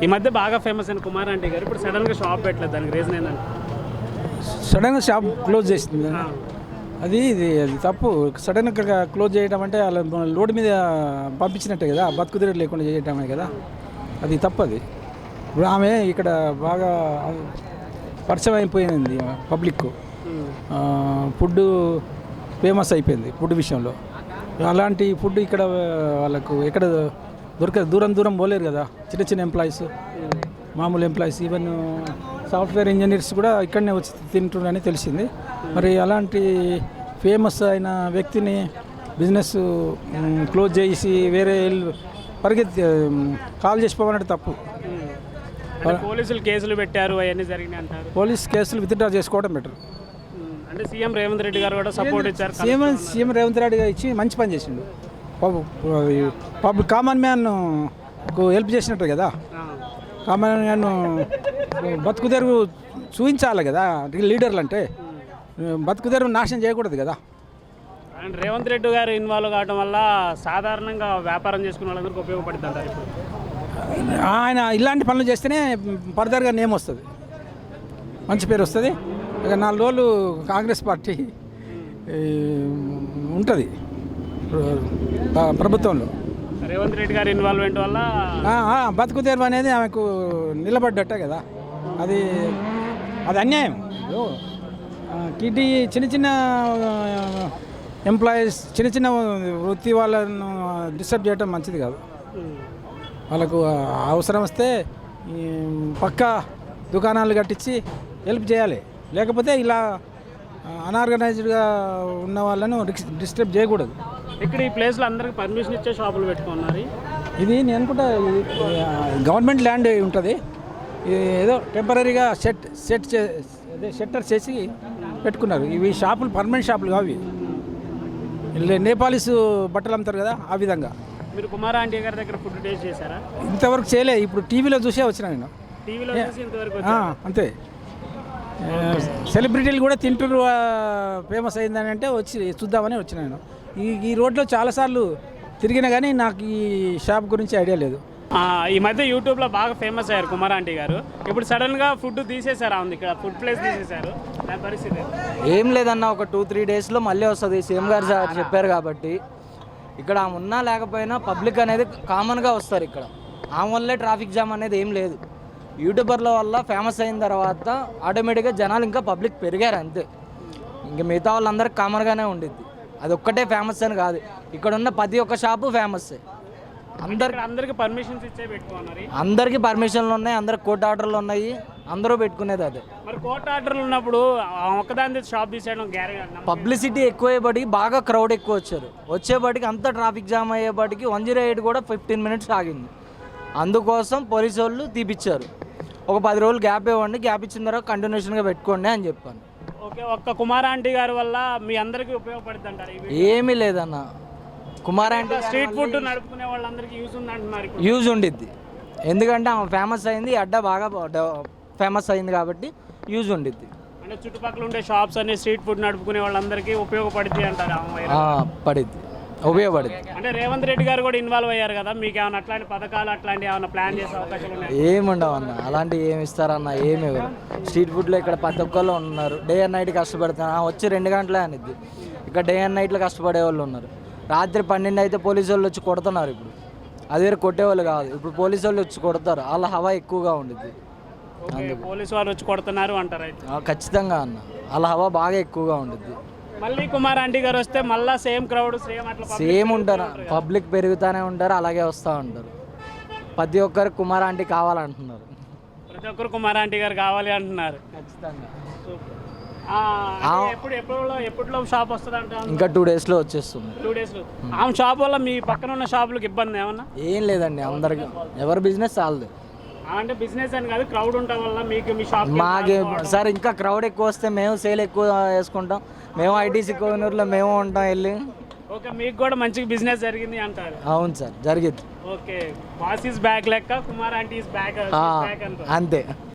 ఈ మధ్య బాగా ఫేమస్ అయిన కుమార్ ఆంటీ గారు ఇప్పుడు సడన్గా షాప్ పెట్టలేదు, దానికి రీజన్ ఏంటంటే సడన్గా షాప్ క్లోజ్ చేసింది. అది తప్పు. సడన్గా క్లోజ్ చేయడం అంటే వాళ్ళ లోడ్ మీద పంపించినట్టే కదా, బతుకుదిరి లేకుండా చేయటమే కదా, అది తప్పది. ఇప్పుడు ఆమె ఇక్కడ బాగా పరిచయం అయిపోయింది పబ్లిక్, ఫుడ్ ఫేమస్ అయిపోయింది ఫుడ్ విషయంలో. అలాంటి ఫుడ్ ఇక్కడ వాళ్ళకు ఎక్కడ దొరకదు, దూరం పోలేరు కదా. చిన్న ఎంప్లాయీస్, మామూలు ఎంప్లాయీస్, ఈవెన్ సాఫ్ట్వేర్ ఇంజనీర్స్ కూడా ఇక్కడనే వచ్చి తింటున్నారని తెలిసింది. మరి అలాంటి ఫేమస్ అయిన వ్యక్తిని బిజినెస్ క్లోజ్ చేసి వేరే పరిగెత్తి కాల్ చేసిపోవాలంటే తప్పు. పోలీసులు కేసులు పెట్టారు, అవన్నీ జరిగినాయి అంటారు. పోలీస్ కేసులు విత్డ్రా చేసుకోవడం బెటర్. అంటే సీఎం రేవంత్ రెడ్డి గారు కూడా సపోర్ట్ ఇచ్చారు. సీఎం రేవంత్ రెడ్డి గారు ఇచ్చి మంచి పని చేసిండు. పబ్లిక్ కామన్ మ్యాన్ హెల్ప్ చేసినట్టు కదా. కామన్ మ్యాన్ బతుకుదెరువు చూపించాలి కదా లీడర్లు అంటే. బతుకుదెరువు నాశనం చేయకూడదు కదా. అండ్ రేవంత్ రెడ్డి గారు ఇన్వాల్వ్ కావడం వల్ల సాధారణంగా వ్యాపారం చేసుకునే వాళ్ళందరికీ ఉపయోగపడుతుంది అంటారు. ఇప్పుడు ఆయన ఇలాంటి పనులు చేస్తేనే ఫర్దర్గా నేమ్ వస్తుంది, మంచి పేరు వస్తుంది. ఇక 4 రోజులు కాంగ్రెస్ పార్టీ ఉంటుంది ప్రభుత్వంలో. రేవంత్ రెడ్డి గారి ఇన్వాల్వ్మెంట్ వల్ల బతుకుదెరువు అనేది ఆమెకు నిలబడ్డట్టే కదా. అది అన్యాయం. కిడ్నీ చిన్న ఎంప్లాయీస్, చిన్న వృత్తి వాళ్ళను డిస్టర్బ్ చేయడం మంచిది కాదు. వాళ్ళకు అవసరం వస్తే పక్కా దుకాణాలు కట్టించి హెల్ప్ చేయాలి. లేకపోతే ఇలా అనార్గనైజ్డ్గా ఉన్న వాళ్ళను డిస్టర్బ్ చేయకూడదు. ఇక్కడ ఈ ప్లేస్లో అందరికి పర్మిషన్ ఇచ్చే షాపులు పెట్టుకున్నారు. ఇది నేను అనుకుంటా గవర్నమెంట్ ల్యాండ్ ఉంటుంది. ఏదో టెంపరీగా షట్టర్ చేసి పెట్టుకున్నారు. ఇవి షాపులు పర్మనెంట్ షాపులు కావి. నేపాలీస్ బట్టలు అమ్ముతారు కదా, ఆ విధంగా. మీరు కుమార్ ఆంటీ గారి దగ్గర ఫుడ్ టేస్ట్ చేశారా? ఇంతవరకు చేయలే. ఇప్పుడు టీవీలో చూసే వచ్చిన నేను. టీవీలో చూసి ఇంతవరకు అంతే. సెలబ్రిటీలు కూడా తింటూరు ఫేమస్ అయిందని అంటే వచ్చి చూద్దామని వచ్చిన నేను. ఈ రోడ్లో చాలాసార్లు తిరిగినా కానీ నాకు ఈ షాప్ గురించి ఐడియా లేదు. ఈ మధ్య యూట్యూబ్లో బాగా ఫేమస్ అయ్యారు కుమార్ ఆంటీ గారు. ఇప్పుడు సడన్గా ఫుడ్ తీసేశారు, ఉంది ఇక్కడ ఫుడ్ ప్లేస్ తీసేశారు. దాని పరిస్థితి ఏం లేదన్న, ఒక 2-3 డేస్లో మళ్ళీ వస్తుంది. సీఎం గారు చెప్పారు కాబట్టి ఇక్కడ ఉన్నా లేకపోయినా పబ్లిక్ అనేది కామన్గా వస్తారు. ఇక్కడ ఆమె వల్లే ట్రాఫిక్ జామ్ అనేది ఏం లేదు. యూట్యూబర్ల వల్ల ఫేమస్ అయిన తర్వాత ఆటోమేటిక్గా జనాలు ఇంకా పబ్లిక్ పెరిగారు అంతే. ఇంకా మిగతా వాళ్ళందరికీ కామన్గానే ఉండిద్ది. అది ఒక్కటే ఫేమస్ అని కాదు, ఇక్కడ ఉన్న ప్రతి ఒక్క షాపు ఫేమస్. అందరికి పర్మిషన్స్ ఇచ్చే పెట్టుకున్నారు. అందరికీ పర్మిషన్లు ఉన్నాయి, అందరికి కోర్టు ఆర్డర్లు ఉన్నాయి, అందరూ పెట్టుకునేది అదే. మరి కోర్టు ఆర్డర్లు ఉన్నప్పుడు ఒక్కదాని షాప్ తీసేయడం పబ్లిసిటీ ఎక్కువయ్యేపటికి బాగా క్రౌడ్ ఎక్కువ వచ్చేపటికి అంత ట్రాఫిక్ జామ్ అయ్యేపటికి 108 కూడా 15 మినిట్స్ ఆగింది. అందుకోసం పోలీసు వాళ్ళు తీపిచ్చారు. ఒక 10 రోజులు గ్యాప్ ఇవ్వండి, గ్యాప్ ఇచ్చిన తర్వాత కంటిన్యూషన్గా పెట్టుకోండి అని చెప్పాను. ఓకే, ఒక్క కుమార్ ఆంటీ గారి వల్ల మీ అందరికీ ఉపయోగపడుతుంది అంటారు? ఏమీ లేదన్న, కుమార్ ఆంటీ స్ట్రీట్ ఫుడ్ నడుపుకునే వాళ్ళందరికీ యూజ్ ఉంది అంటున్నారు. యూజ్ ఉండిద్ది, ఎందుకంటే ఆమె ఫేమస్ అయింది, అడ్డా బాగా ఫేమస్ అయింది కాబట్టి యూజ్ ఉండిద్ది. అంటే చుట్టుపక్కల ఉండే షాప్స్ అన్ని స్ట్రీట్ ఫుడ్ నడుపుకునే వాళ్ళందరికీ ఉపయోగపడుద్ది అంటారు. పడిద్ది, ఉపయోగపడుద్ది. అంటే రేవంత్ రెడ్డి గారు కూడా ఇన్వాల్వ్ అయ్యారు కదా, మీకు ఏమైనా అట్లాంటి పథకాలు అట్లాంటి ఏమైనా ప్లాన్ చేసే అవకాశాలు ఉన్నాయి? ఏముండవు అన్న, అలాంటివి ఏమి ఇస్తారన్న, ఏమి ఇవ్వరు. స్ట్రీట్ ఫుడ్లో ఇక్కడ ప్రతి ఒక్కళ్ళు ఉన్నారు, డే అండ్ నైట్ కష్టపడుతున్నారు. వచ్చి 2 గంటలే అనిద్ది. ఇక్కడ డే అండ్ నైట్లో కష్టపడే వాళ్ళు ఉన్నారు. రాత్రి 12 అయితే పోలీసు వాళ్ళు వచ్చి కొడుతున్నారు. ఇప్పుడు అదే కొట్టేవాళ్ళు కాదు, ఇప్పుడు పోలీసు వాళ్ళు వచ్చి కొడతారు. వాళ్ళ హవా ఎక్కువగా ఉండిద్ది. పోలీసు వాళ్ళు వచ్చి కొడుతున్నారు అంటారు. ఖచ్చితంగా అన్న, వాళ్ళ హవా బాగా ఎక్కువగా ఉండిద్ది. మళ్ళీ కుమార్ ఆంటీ గారు వస్తే మళ్ళీ సేమ్ క్రౌడ్ సేమ్ ఉంటారు, పబ్లిక్ పెరుగుతూనే ఉంటారు, అలాగే వస్తూ ఉంటారు. ప్రతి ఒక్కరు కుమార్ ఆంటీ కావాలంటున్నారు. ప్రతి ఒక్కరు కుమార్ ఆంటీ గారు కావాలి అంటున్నారు. ఖచ్చితంగా. ఎప్పుడులో షాప్ వస్తుంది అంటే ఇంకా 2 డేస్లో వచ్చేస్తుంది. 2 డేస్లో ఆమె షాప్ వల్ల మీ పక్కన ఉన్న షాపులకు ఇబ్బంది ఏమన్నా? ఏం లేదండి, అందరికి ఎవరి బిజినెస్ చాలదు. అంటే బిజినెస్ అని కాదు, క్రౌడ్ ఉండటం వల్ల మీకు మీ షాప్ మాకే సార్ ఇంకా క్రౌడ్ ఎక్కువ వస్తే మేము సేల్ ఎక్కువ వేసుకుంటాం. మేము ఐటీసీ కోనూరులో మేము ఉంటాం వెళ్ళి. ఓకే, మీకు కూడా మంచి బిజినెస్ జరిగింది అంటారు? అవును సార్, జరిగింది. ఓకే, బాస్ ఈస్ బ్యాక్ లెక్క కుమార్ ఆంటీ ఈస్ బ్యాక్ అంతే.